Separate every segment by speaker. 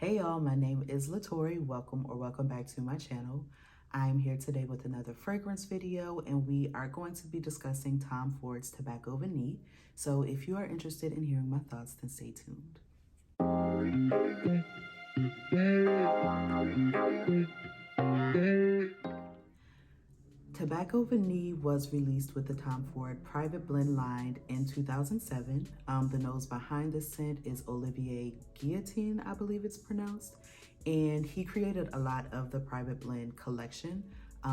Speaker 1: Hey y'all, my name is Latori. Welcome back to my channel. I'm here today with another fragrance video and we are going to be discussing Tom Ford's Tobacco Vanille. So if you are interested in hearing my thoughts, then stay tuned. Tobacco Vanille was released with the Tom Ford Private Blend line in 2007. The nose behind this scent is Olivier Guillotine, I believe it's pronounced, and he created a lot of the Private Blend collection.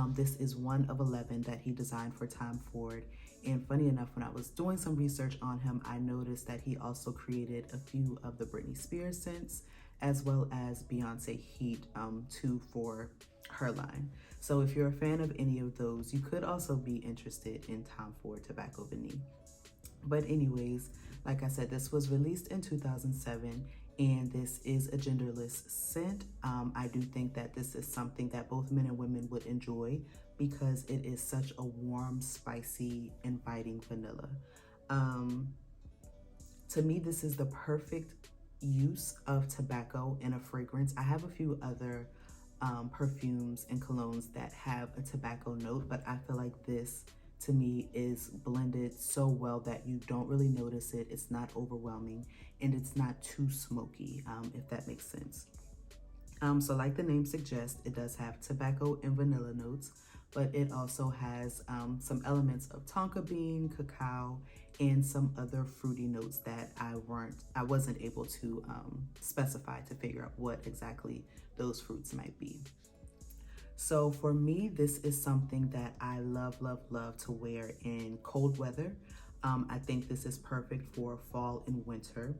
Speaker 1: This is one of 11 that he designed for Tom Ford. And funny enough, when I was doing some research on him, I noticed that he also created a few of the Britney Spears scents, as well as Beyonce Heat 2 for her line. So if you're a fan of any of those, you could also be interested in Tom Ford Tobacco Vanille. But anyways, like I said, this was released in 2007 and this is a genderless scent. I do think that this is something that both men and women would enjoy because it is such a warm, spicy, inviting vanilla. To me, this is the perfect use of tobacco in a fragrance. I have a few other perfumes and colognes that have a tobacco note, but I feel like this to me is blended so well that you don't really notice it. It's not overwhelming and it's not too smoky, if that makes sense. So like the name suggests, it does have tobacco and vanilla notes, but it also has some elements of tonka bean, cacao, and some other fruity notes that I wasn't able to specify to figure out what exactly those fruits might be. So for me, this is something that I love to wear in cold weather. I think this is perfect for fall and winter.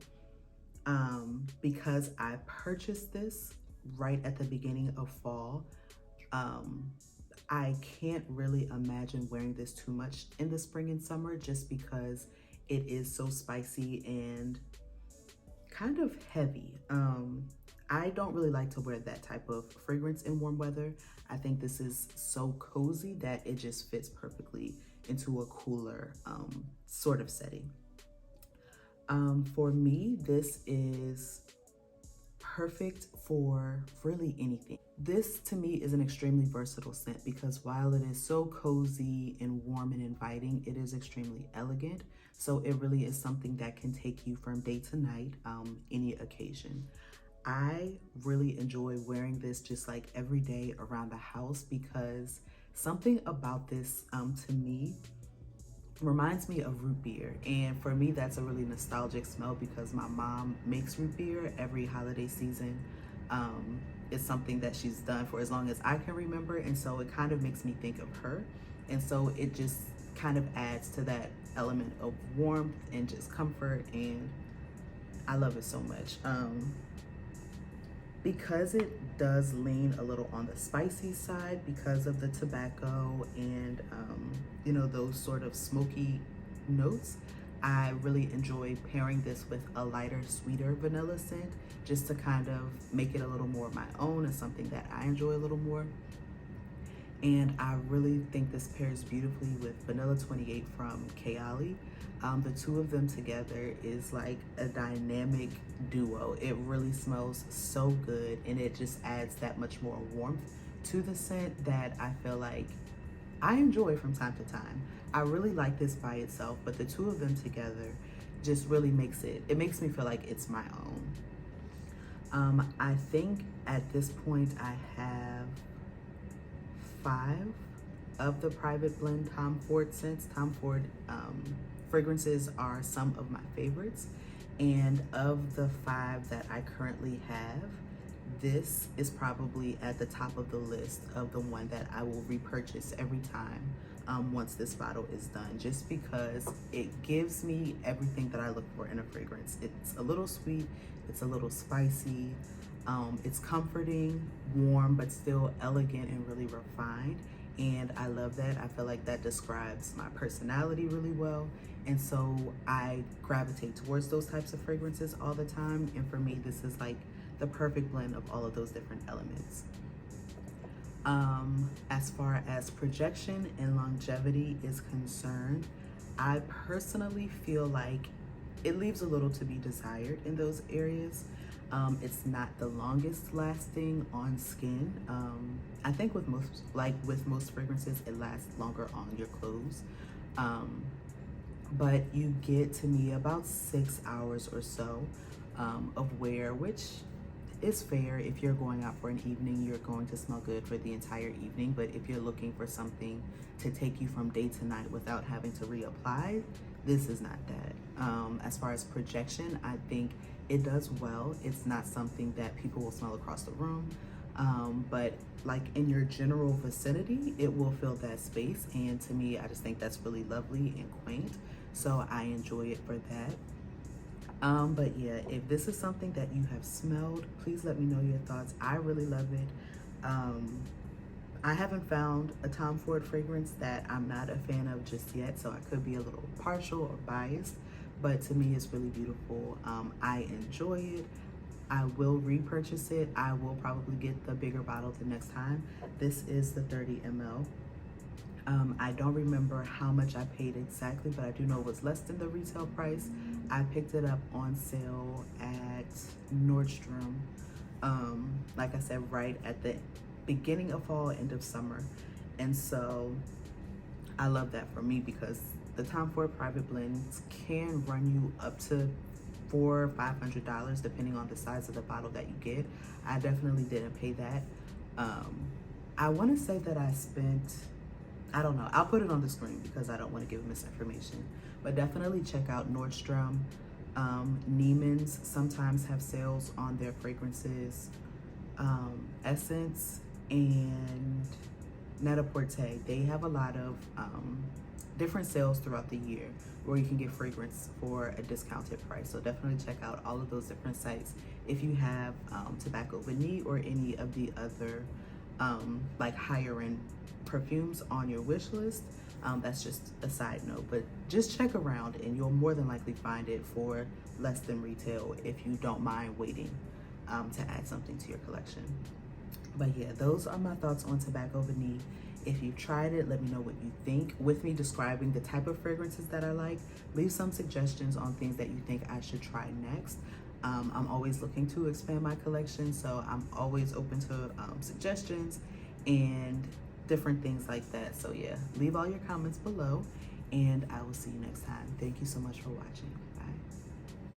Speaker 1: Because I purchased this right at the beginning of fall, I can't really imagine wearing this too much in the spring and summer just because it is so spicy and kind of heavy. I don't really like to wear that type of fragrance in warm weather. I think this is so cozy that it just fits perfectly into a cooler sort of setting. For me, this is perfect for really anything. This to me is an extremely versatile scent because while it is so cozy and warm and inviting, it is extremely elegant. So it really is something that can take you from day to night, any occasion. I really enjoy wearing this just like every day around the house because something about this to me reminds me of root beer, and for me that's a really nostalgic smell because my mom makes root beer every holiday season. It's something that she's done for as long as I can remember, and so it kind of makes me think of her, and so it just kind of adds to that element of warmth and just comfort, and I love it so much. Because it does lean a little on the spicy side because of the tobacco and you know, those sort of smoky notes, I really enjoy pairing this with a lighter, sweeter vanilla scent just to kind of make it a little more my own and something that I enjoy a little more. And I really think this pairs beautifully with Vanilla 28 from Kayali. The two of them together is like a dynamic duo. It really smells so good and it just adds that much more warmth to the scent that I feel like I enjoy from time to time. I really like this by itself, but the two of them together just really makes me feel like it's my own. I think at this point I have 5 of the Private Blend Tom Ford scents. Tom Ford fragrances are some of my favorites, and of the 5 that I currently have, this is probably at the top of the list of the one that I will repurchase every time once this bottle is done, just because it gives me everything that I look for in a fragrance. It's a little sweet, it's a little spicy, it's comforting, warm, but still elegant and really refined. And I love that. I feel like that describes my personality really well. And so I gravitate towards those types of fragrances all the time. And for me, this is like the perfect blend of all of those different elements. As far as projection and longevity is concerned, I personally feel like it leaves a little to be desired in those areas. It's not the longest lasting on skin. I think with most fragrances, it lasts longer on your clothes. But you get to me about 6 hours or so of wear, which is fair. If you're going out for an evening, you're going to smell good for the entire evening. But if you're looking for something to take you from day to night without having to reapply, this is not that. As far as projection, I think it does well. It's not something that people will smell across the room. But like in your general vicinity, it will fill that space. And to me, I just think that's really lovely and quaint. So I enjoy it for that. But yeah, if this is something that you have smelled, please let me know your thoughts. I really love it. I haven't found a Tom Ford fragrance that I'm not a fan of just yet, so I could be a little partial or biased, but to me it's really beautiful. I enjoy it. I will repurchase it. I will probably get the bigger bottle the next time. This is the 30 ml. I don't remember how much I paid exactly, but I do know it was less than the retail price. I picked it up on sale at Nordstrom. Like I said, right at the beginning of fall, end of summer. And so I love that for me because the Tom Ford private blends can run you up to $400 or $500 depending on the size of the bottle that you get. I definitely didn't pay that. I want to say that I spent, I don't know, I'll put it on the screen because I don't want to give misinformation, but definitely check out Nordstrom. Neiman's sometimes have sales on their fragrances. Essence and Net-a-Porter, they have a lot of different sales throughout the year where you can get fragrance for a discounted price. So definitely check out all of those different sites if you have Tobacco Vanille or any of the other like higher end perfumes on your wish list. That's just a side note, but just check around and you'll more than likely find it for less than retail if you don't mind waiting to add something to your collection. But yeah, those are my thoughts on Tobacco Vanille. If you've tried it, let me know what you think. With me describing the type of fragrances that I like, leave some suggestions on things that you think I should try next. I'm always looking to expand my collection, so I'm always open to suggestions and different things like that. So yeah, leave all your comments below and I will see you next time. Thank you so much for watching.